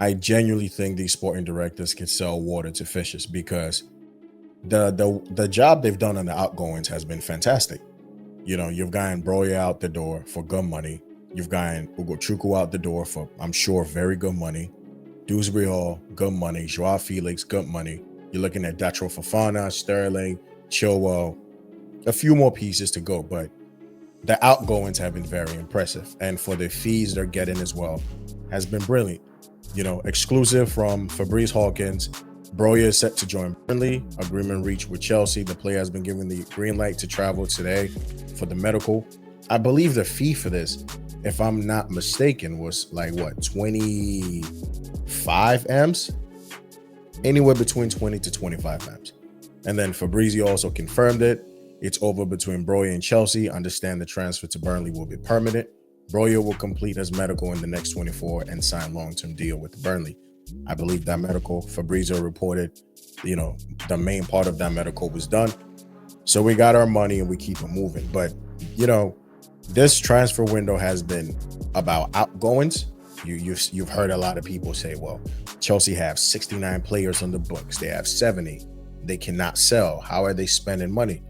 I genuinely think these sporting directors can sell water to fishes because the job they've done on the outgoings has been fantastic. You've gotten Broya out the door for good money. You've gotten Ugochukwu out the door for, I'm sure, very good money. Dewsbury-Hall, good money. Joao Felix, good money. You're looking at Datro Fofana, Sterling, Chilwell, a few more pieces to go, but the outgoings have been very impressive. And for the fees they're getting as well, has been brilliant. Exclusive from Fabrice Hawkins, Broya is set to join Burnley. Agreement reached with Chelsea. The player has been given the green light to travel today for the medical. I believe the fee for this, if I'm not mistaken, was like 25 M's? Anywhere between 20 to 25 M's. And then Fabrizio also confirmed it. It's over between Broya and Chelsea. Understand the transfer to Burnley will be permanent. Broya will complete his medical in the next 24 and sign long-term deal with Burnley. I believe that medical, Fabrizio reported, the main part of that medical was done. So we got our money and we keep it moving. But, this transfer window has been about outgoings. You've heard a lot of people say, well, Chelsea have 69 players on the books. They have 70. They cannot sell. How are they spending money?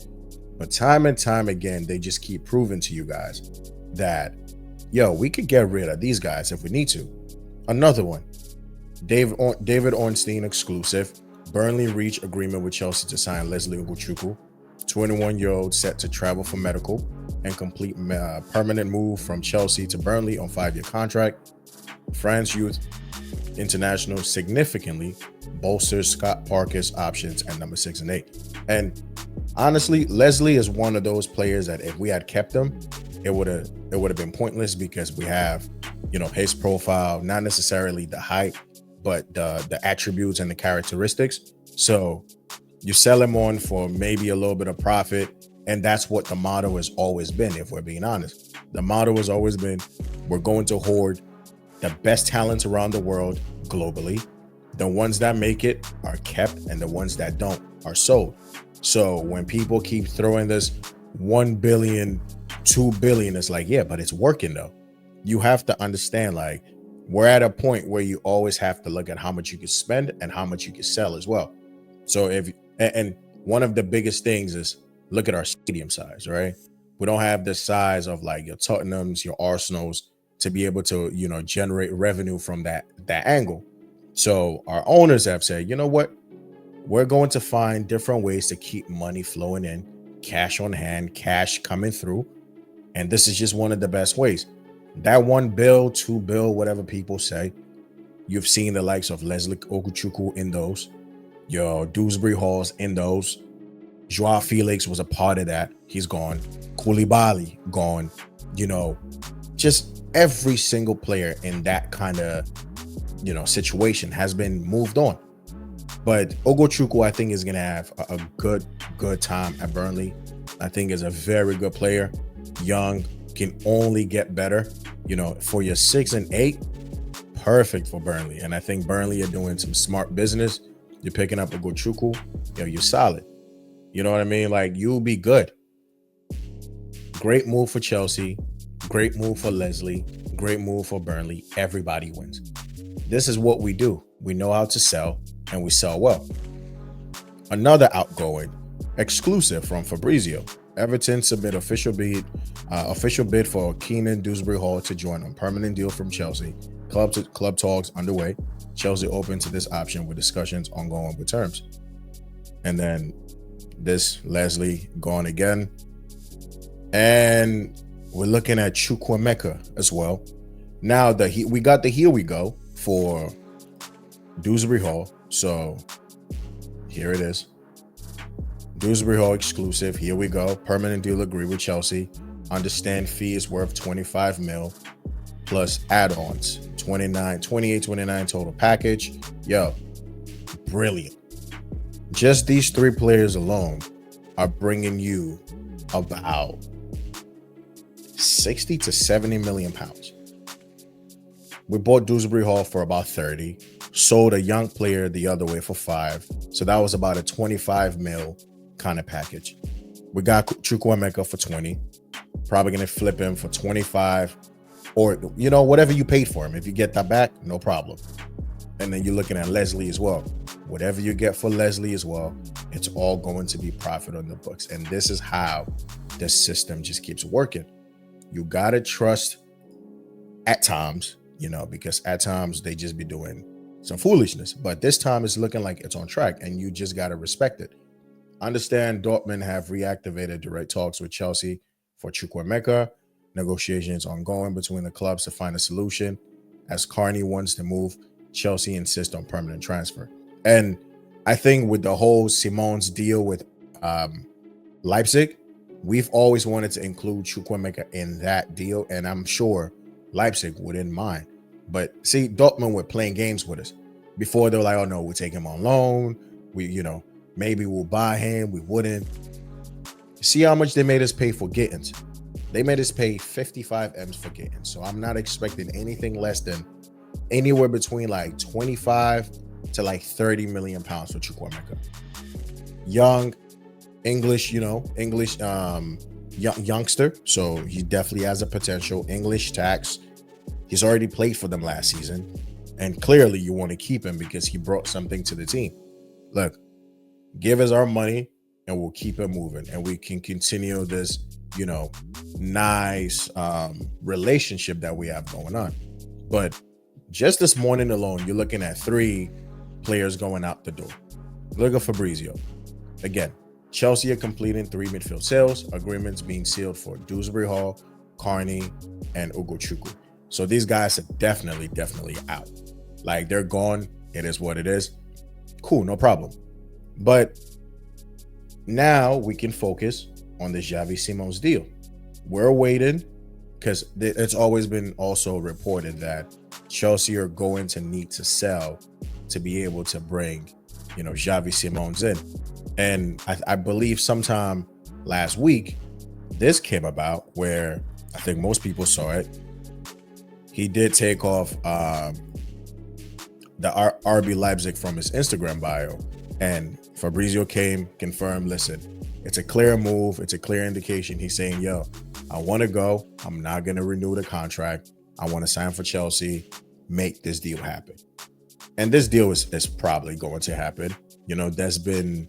But time and time again, they just keep proving to you guys that, we could get rid of these guys if we need to. Another one, David Ornstein exclusive. Burnley reached agreement with Chelsea to sign Lesley Ugochukwu, 21-year-old set to travel for medical and complete permanent move from Chelsea to Burnley on 5-year contract. France youth international significantly bolsters Scott Parker's options at number 6 and 8. And honestly, Lesley is one of those players that if we had kept him, it would have been pointless because we have, his profile, not necessarily the height, but the attributes and the characteristics. So you sell him on for maybe a little bit of profit. And that's what the motto has always been, if we're being honest. The motto has always been, we're going to hoard the best talents around the world globally. The ones that make it are kept and the ones that don't are sold. So when people keep throwing this 1 billion, 2 billion, it's like, yeah, but it's working though. You have to understand, we're at a point where you always have to look at how much you can spend and how much you can sell as well. So and one of the biggest things is look at our stadium size, right? We don't have the size of your Tottenhams, your Arsenals to be able to, generate revenue from that angle. So our owners have said, you know what? We're going to find different ways to keep money flowing in, cash on hand, cash coming through. And this is just one of the best ways. That 1 bill, 2 bill, whatever people say, you've seen the likes of Lesley Ugochukwu in those, your Dewsbury-Halls in those. Joao Felix was a part of that. He's gone. Koulibaly gone. Just every single player in that kind of, situation has been moved on. But Ugochukwu, I think, is going to have a good time at Burnley. I think is a very good player. Young, can only get better. For your 6 and 8, perfect for Burnley. And I think Burnley are doing some smart business. You're picking up Ugochukwu. You're solid. You know what I mean? You'll be good. Great move for Chelsea. Great move for Lesley. Great move for Burnley. Everybody wins. This is what we do. We know how to sell, and we sell well. Another outgoing, exclusive from Fabrizio. Everton submit official bid for Kiernan Dewsbury-Hall to join on permanent deal from Chelsea. Club talks underway. Chelsea open to this option with discussions ongoing with terms. And then this Lesley gone again. And we're looking at Chukwuemeka as well. Now we got the here we go for Dewsbury-Hall. So here it is. Dewsbury-Hall exclusive. Here we go. Permanent deal agree with Chelsea. Understand fee is worth 25 mil plus add-ons. 29 total package. Yo, brilliant. Just these 3 players alone are bringing you about 60 to 70 million pounds. We bought Dewsbury-Hall for about 30, sold a young player the other way for 5. So that was about a 25 mil kind of package. We got Chukwuemeka for 20. Probably going to flip him for 25 or, whatever you paid for him. If you get that back, no problem. And then you're looking at Lesley as well. Whatever you get for Lesley as well, it's all going to be profit on the books. And this is how the system just keeps working. You got to trust at times, because at times they just be doing some foolishness. But this time it's looking like it's on track, and you just got to respect it. Understand Dortmund have reactivated direct talks with Chelsea for Chukwuemeka. Negotiations ongoing between the clubs to find a solution. As Carney wants to move, Chelsea insists on permanent transfer. And I think with the whole Simon's deal with Leipzig, we've always wanted to include Chukwuemeka in that deal, and I'm sure Leipzig wouldn't mind. But see, Dortmund were playing games with us. Before they were like, oh no, we'll take him on loan. Maybe we'll buy him. We wouldn't. See how much they made us pay for Gittins. They made us pay 55 M's for Gittins. So I'm not expecting anything less than anywhere between like 25 to like 30 million pounds for Chukwuemeka. Young, English, youngster. So he definitely has a potential. English tax. He's already played for them last season. And clearly you want to keep him because he brought something to the team. Look, give us our money and we'll keep it moving. And we can continue this, nice relationship that we have going on. But just this morning alone, you're looking at 3 players going out the door. Look at Fabrizio. Again, Chelsea are completing 3 midfield sales, agreements being sealed for Dewsbury-Hall, Carney, and Ugochukwu. So these guys are definitely out. Like, they're gone. It is what it is. Cool, no problem. But now we can focus on the Xavi Simons deal. We're waiting because it's always been also reported that Chelsea are going to need to sell to be able to bring, Xavi Simons in. And I believe sometime last week, this came about where I think most people saw it. He did take off the RB Leipzig from his Instagram bio. And Fabrizio confirmed, listen, it's a clear move. It's a clear indication. He's saying, yo, I want to go. I'm not going to renew the contract. I want to sign for Chelsea, make this deal happen. And this deal is probably going to happen. There's been,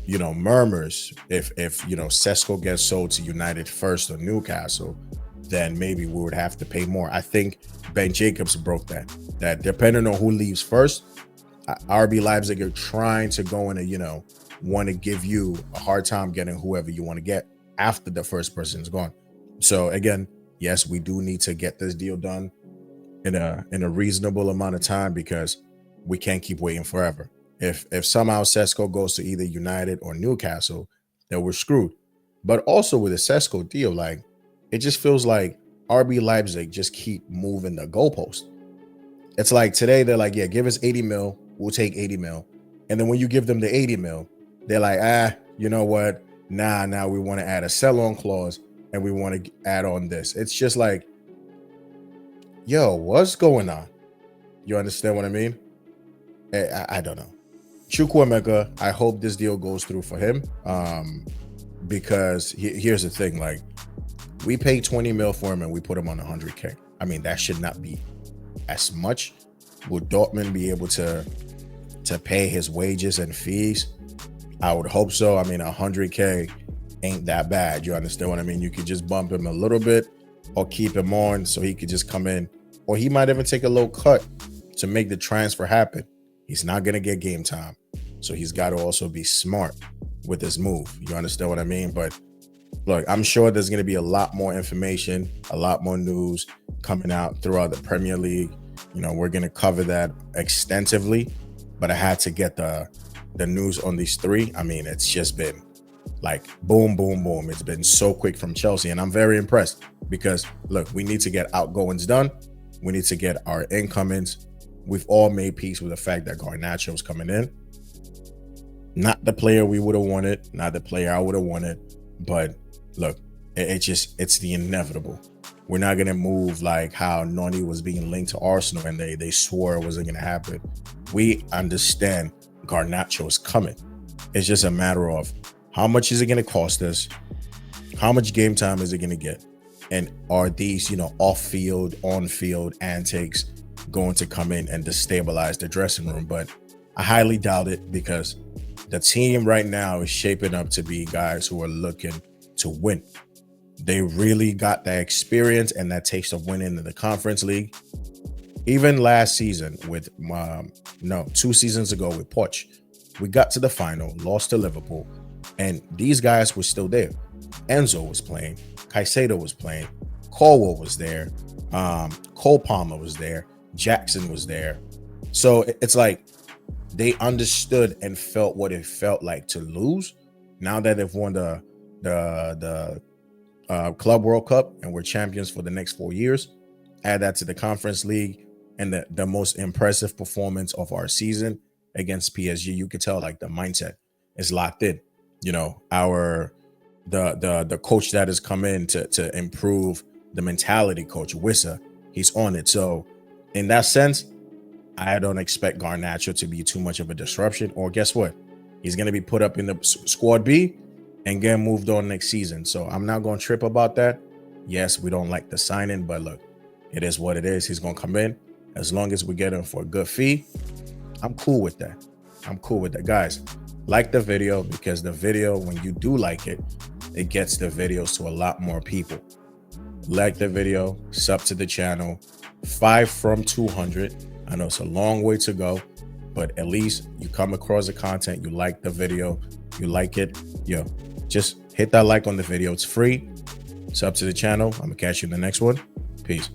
murmurs if Sesko gets sold to United first or Newcastle, then maybe we would have to pay more. I think Ben Jacobs broke that depending on who leaves first, RB Leipzig are trying to go in and, want to give you a hard time getting whoever you want to get after the first person is gone. So again, yes, we do need to get this deal done in a reasonable amount of time because we can't keep waiting forever. If somehow Sesko goes to either United or Newcastle, then we're screwed. But also with the Sesko deal, like, it just feels like RB Leipzig just keep moving the goalpost. It's like today they're like, yeah, give us 80 mil. We'll take 80 mil. And then when you give them the 80 mil, they're like, you know what? Now we want to add a sell-on clause and we want to add on this. It's just like, yo, what's going on? You understand what I mean? I don't know. Chukwuemeka, I hope this deal goes through for him. Because here's the thing, like, we paid 20 mil for him and we put him on 100K. I mean, that should not be as much. Will Dortmund be able to pay his wages and fees? I would hope so. I mean, 100K ain't that bad. You understand what I mean? You could just bump him a little bit or keep him on so he could just come in. Or he might even take a low cut to make the transfer happen. He's not going to get game time. So he's got to also be smart with this move. You understand what I mean? But look, I'm sure there's going to be a lot more information, a lot more news coming out throughout the Premier League. We're going to cover that extensively. But I had to get the news on these 3. I mean, it's just been like boom, boom, boom. It's been so quick from Chelsea. And I'm very impressed because, look, we need to get outgoings done. We need to get our incomings. We've all made peace with the fact that Garnacho's coming in. Not the player we would have wanted, not the player I would have wanted. But look, it's the inevitable. We're not going to move like how Noni was being linked to Arsenal and they swore it wasn't going to happen. We understand Garnacho is coming. It's just a matter of how much is it going to cost us? How much game time is it going to get? And are these, off-field, on-field antics going to come in and destabilize the dressing room. But I highly doubt it, because the team right now is shaping up to be guys who are looking to win. They really got that experience and that taste of winning in the Conference League. Even last season with 2 seasons ago with Poch, we got to the final, lost to Liverpool, and these guys were still there. Enzo was playing, Caicedo was playing, Colwell was there, Cole Palmer was there, Jackson was there. So it's like they understood and felt what it felt like to lose. Now that they've won the Club World Cup and we're champions for the next 4 years, add that to the Conference League and the most impressive performance of our season against PSG, you could tell like the mindset is locked in. You know, the coach that has come in to improve the mentality, Coach Wissa, he's on it. So in that sense, I don't expect Garnacho to be too much of a disruption. Or guess what? He's going to be put up in the squad B and get moved on next season. So I'm not going to trip about that. Yes, we don't like the signing, but look, it is what it is. He's going to come in. As long as we get him for a good fee, I'm cool with that. I'm cool with that. Guys, like the video, because the video, when you do like it, it gets the videos to a lot more people. Like the video, sub to the channel. 5 from 200. I know it's a long way to go, but at least you come across the content, you like the video, you like it. Yo, just hit that like on the video. It's free. Sub to the channel. I'm gonna catch you in the next one. Peace.